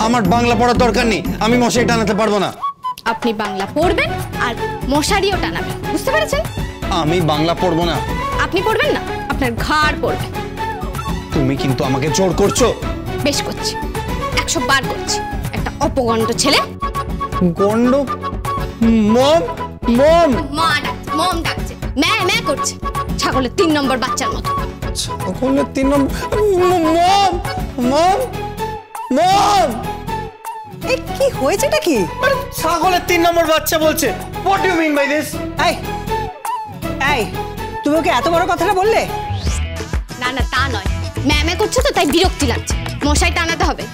আমার বাংলা পড়ার দরকার নেই, আমি মশারি টানাতে পারবো না। আপনি বাংলা পড়বেন আর মশারিও টানাবেন, বুঝতে পেরেছেন? আমি বাংলা পড়বো না। আপনি পড়বেন না, আপনার ঘাড় পড়বে। তুমি কিন্তু আমাকে জোর করছো। বেশ করছি, 100 বার করছি। একটা অপগণ্ড ছেলে। গন্ড? মম মম মা ডাকছে, মম ডাকছে, ম্যা ম্যা করছে ছাগলের 3 নম্বর বাচ্চার মতো। ছাগলের 3 নম্বর? মম মম মম এই কি হয়েছেটা কি? ছাগলের 3 নম্বর বাচ্চা বলছে। What do you mean by this? এই এই তুমি ওকে এত বড় কথাটা বললে? না না, তা নয়, ম্যা ম্যা করছে তো তাই বিরক্তি লাগছে। মশারি টানাতে হবে।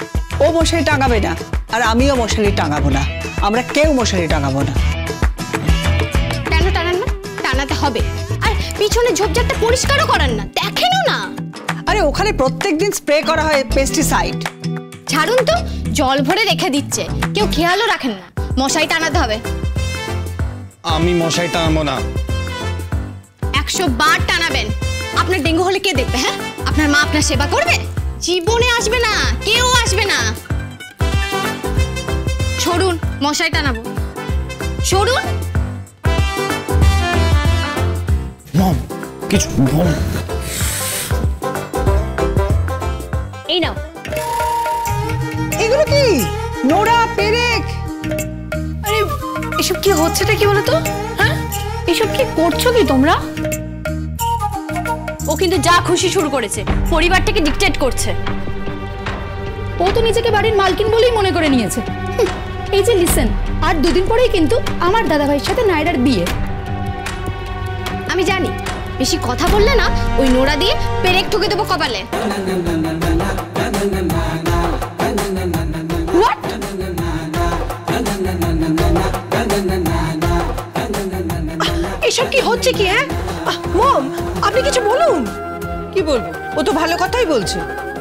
ও মশারি টাঙাবে না, আর আমিও মশারি টাঙাবো না। আমরা কেউ মশারি টাঙাবো না। কেন টানান না? টানাতে হবে। আর পিছনে ঝোপঝাড়টা পরিষ্কারও করান না, দেখেনও না। আরে ওখানে প্রত্যেকদিন স্প্রে করা হয় পেস্টিসাইড। ছাড়ুন তো, জল ভরে রেখে দিচ্ছে, কেউ খেয়ালও রাখেন না। মশারি টানাতে হবে। আমি মশারি টানবো না। 100 বার টানাবেন। আপনার ডেঙ্গু হলে কে দেখবে? হ্যাঁ, আপনার মা আপনার সেবা করবে? জীবনে আসবে না, কেউ আসবে না। সরুন, মশারি টানাবো। সরুন। মম কিছু মম। এই নাও। এগুলো কি? নোড়া, পেরেক? আরে এসব কি হচ্ছেটা কি বলো তো? হ্যাঁ, এসব কি করছো কি তোমরা? ও কিন্তু যা খুশি শুরু করেছে, পরিবারটাকে ডিকটেট করছে। ও তো নিজেকে বাড়ির মালকিন বলেই মনে করে নিয়েছে। এই যে লিসেন, আর 2 দিন পরেই কিন্তু আমার দাদাভাইয়ের সাথে নায়রার বিয়ে। আমি জানি, বেশি কথা বললে না ওই নোড়া দিয়ে পেরেক ঠুকে দেবো কপালে। হোয়াট? এসব কি হচ্ছে কি? হ্যাঁ মম, আপনি কিছু বলুন। কি বলবো? ও তো ভালো কথাই বলছে।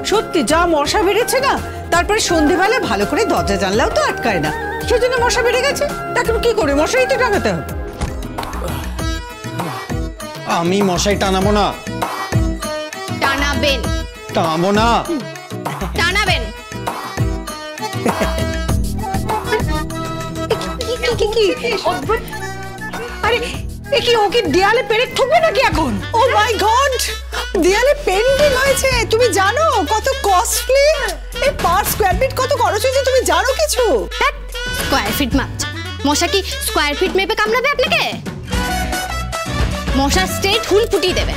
সত্যি যা মশা বেড়েছে না, তারপরে সন্ধেবেলা ভালো করে দরজা জানলাও তো আটকায় না, সেজন্য মশা বেড়ে গেছে। এখন কি করে? মশারি তো টাঙাতে হবে। আমি মশারি টানাবো না। টানাবেন। টানাবো না। টানাবেন। আরে এ কি? ও কি দেয়ালে পেরেক ঠুকবে নাকি এখন? ও মাই গড, দেয়ালে পেন্টিং হয়েছে। তুমি জানো কত কস্টলি? এই পার স্কয়ার ফিট কত খরচ হয়েছে তুমি জানো কিছু? স্কয়ার ফিট মাপছে। মশা কি স্কয়ার ফিট মেপে কামড়াবে আপনাকে? মশা স্ট্রেট হুল ফুটিয়ে দেবে।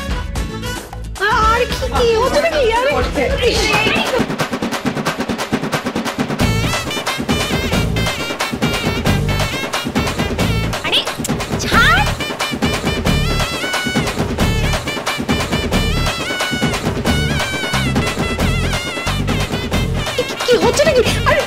আর কি কি হচ্ছে নাকি? আরে আরে ছাড়। কি হচ্ছে নাকি? আরে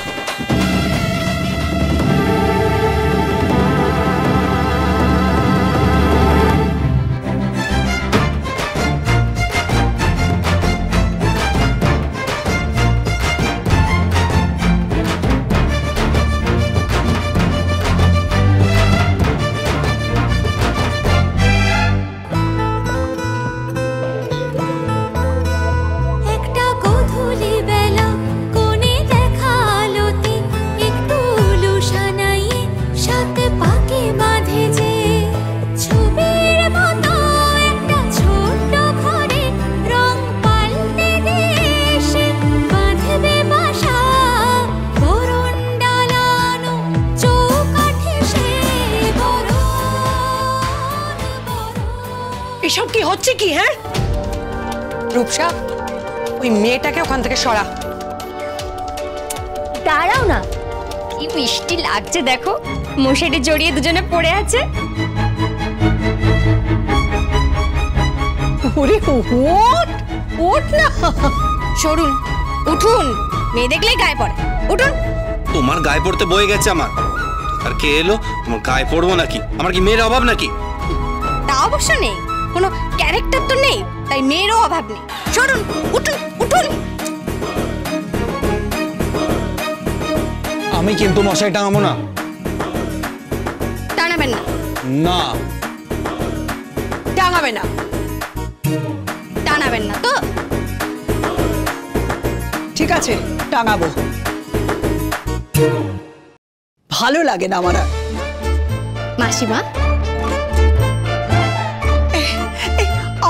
এসব কি হচ্ছে কি? হ্যাঁ রূপসা, ওই মেয়েটাকে ওখান থেকে সরা। দাঁড়াও না, কি মিষ্টি লাগছে দেখো, মশারি জড়িয়ে দুজনে পড়ে আছে। ওরে ওঠ ওঠ না। সরুন, উঠুন, মেয়ে দেখলেই গায়ে পড়ে। উঠুন। তোমার গায়ে পড়তে বয়ে গেছে আমার। আর কে এলো? তোমার গায়ে পড়বো নাকি? আমার কি মেয়ের অভাব নাকি? তা অবশ্য নেই, কোনো ক্যারেক্টার তো নেই, তাই মেয়েরও অভাব নেই। সরুন, উঠুন উঠুন। আমি কিন্তু মশারি টাঙাবো না। টানাবেন না? না। টাঙাবে না? টানাবেন না তো? ঠিক আছে, টাঙাবো। ভালো লাগে না আমার আর। মাসিমা,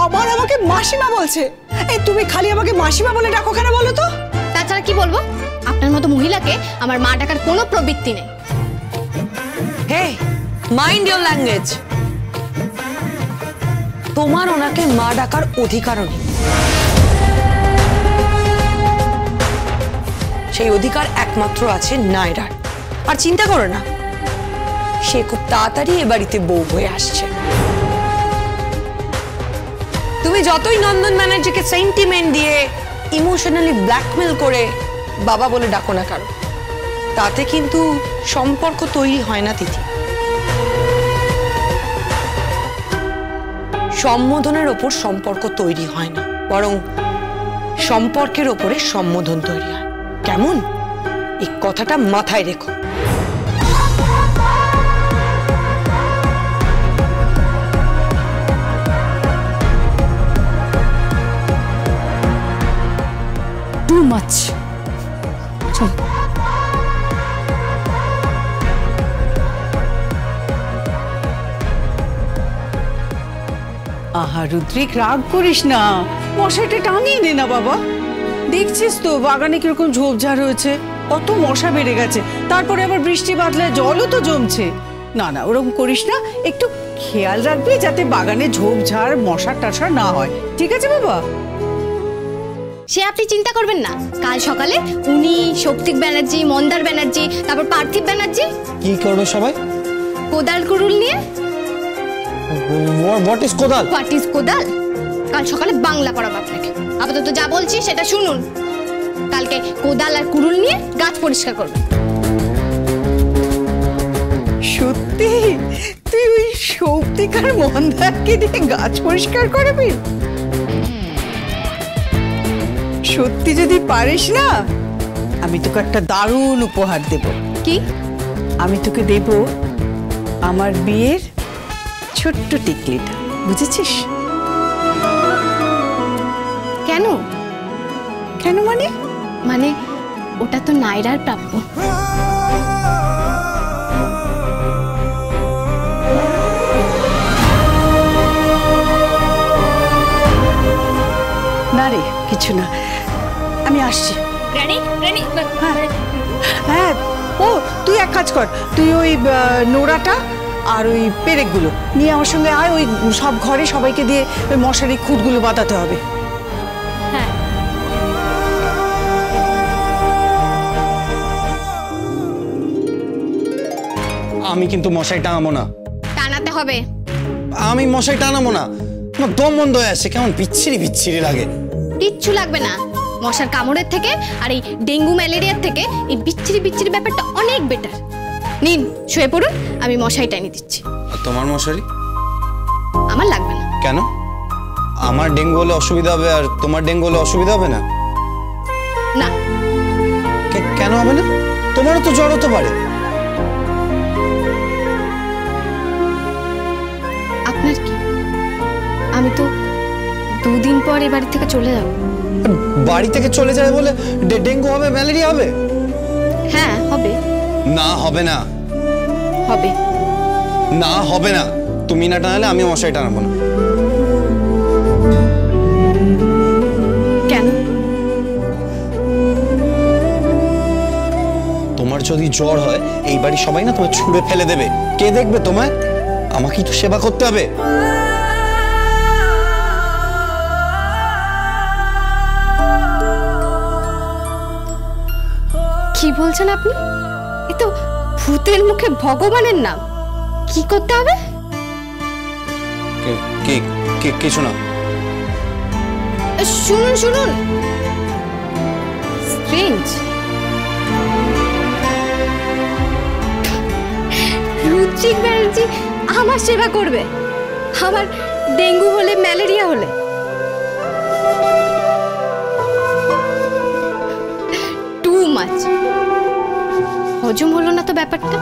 আবার আমাকে মাসিমা বলছে। এই তুমি খালি আমাকে মাসিমা বলে ডাকো কেন বলো তো? তাছাড়া কি বলবো? আপনার মতো মহিলাকে আমার মা ডাকার কোনো প্রবৃত্তি নেই। হে, মাইন্ড ইওর ল্যাঙ্গুয়েজ। তোমার ওনাকে মা ডাকার অধিকারও নেই। সেই অধিকার একমাত্র আছে নায়রার। আর চিন্তা করো না, সে খুব তাড়াতাড়ি এ বাড়িতে বউ হয়ে আসছে। তুমি যতই নন্দন ব্যানার্জিকে সেন্টিমেন্ট দিয়ে ইমোশনালি ব্ল্যাকমেল করে বাবা বলে ডাকো না কারো, তাতে কিন্তু সম্পর্ক তৈরি হয় না তিথি। সম্বোধনের ওপর সম্পর্ক তৈরি হয় না, বরং সম্পর্কের ওপরে সম্বোধন তৈরি হয়। কেমন? এই কথাটা মাথায় রেখো। Too much. আহা রুদ্রিক, রাগ করিস না, মশাটা টাঙিয়ে নে না বাবা। দেখছিস তো বাগানে কিরকম ঝোপঝাড় হয়েছে, কত মশা বেড়ে গেছে। তারপরে আবার বৃষ্টি বাদলে জলও তো জমছে। না না, ওরকম করিস না, একটু খেয়াল রাখবি যাতে বাগানে ঝোপঝাড় মশা টাশা না হয়, ঠিক আছে বাবা? সে আপনি চিন্তা করবেন না। কাল সকালে উনি, শক্তিক ব্যানার্জি, মন্দার ব্যানার্জি, তারপর পার্থিব ব্যানার্জি কি করবে সবাই? কোদাল কুড়ুল নিয়ে। হোয়াট ইজ কোদাল? হোয়াট ইজ কোদাল? কাল সকালে বাংলা পড়াবো আপনাকে। আপাতত যা বলছি সেটা শুনুন। কালকে কোদাল আর কুড়ুল নিয়ে গাছ পরিষ্কার করবেন। সত্যি তুই ওই শক্তিক আর মন্দারকে দিয়ে গাছ পরিষ্কার করবি? সত্যি যদি পারিস না, আমি তোকে একটা দারুণ উপহার দেব। কি? আমি তোকে দেব আমার বিয়ের ছোট্ট টিকলিটা, বুঝেছিস? কেন? কেন মানে? মানে ওটা তো নায়রার প্রাপ্য। না রে, কিছু না, আমি আসছি। রানী, রানী, হ্যাঁ, ও তুই এক কাজ কর, তুই ওই নোড়াটা আর ওই পেরেকগুলো নিয়ে আমার সঙ্গে আয়। ওই সব ঘরে সবাইকে দিয়ে ওই মশারি খুঁটগুলো বাঁধাতে হবে। হ্যাঁ। আমি কিন্তু মশাই টানাবো না। টানাতে হবে। আমি মশাই টানাবো না, আমার দম বন্ধ হয়ে আসছে, কেমন বিচ্ছিরি বিচ্ছিরি লাগে। কিচ্ছু লাগবে না। মশার কামড়ের থেকে আর এই ডেঙ্গু ম্যালেরিয়ার থেকে এই বিচ্ছিরি বিচ্ছিরি ব্যাপারটা অনেক বেটার। নিন, শুয়ে পড়ুন, আমি মশাই টানিয়ে দিচ্ছি। আর তোমার মশারি? আমার লাগবে না। কেন? আমার ডেঙ্গু হলে অসুবিধা হবে আর তোমার ডেঙ্গু হলে অসুবিধা হবে না? না। কেন হবে না? তোমারও তো জ্বর হতে পারে। আপনার কি? আমি তো 2 দিন পর এ বাড়ি থেকে চলে যাব। বাড়ি থেকে চলে যাবে বলে ডেঙ্গু হবে, ম্যালেরিয়া হবে? হ্যাঁ, হবে। না, হবে না। হবে। না, হবে না। তুমি না টানালে আমি মশাই টানাবো না। কেন? তোমার যদি জ্বর হয় এই বাড়ি সবাই না তোমায় ছুঁড়ে ফেলে দেবে। কে দেখবে তোমায়? আমাকেই তো সেবা করতে হবে। কি বলছেন আপনি? এ তো ভূতের মুখে ভগবানের নাম। কি করতে হবে? কিছু না। শুনুন শুনুন, স্ট্রেঞ্জ। রুচিক ব্যানার্জি আমার সেবা করবে, আমার ডেঙ্গু হলে, ম্যালেরিয়া হলে। Too much. হজম হলো না তো ব্যাপারটা।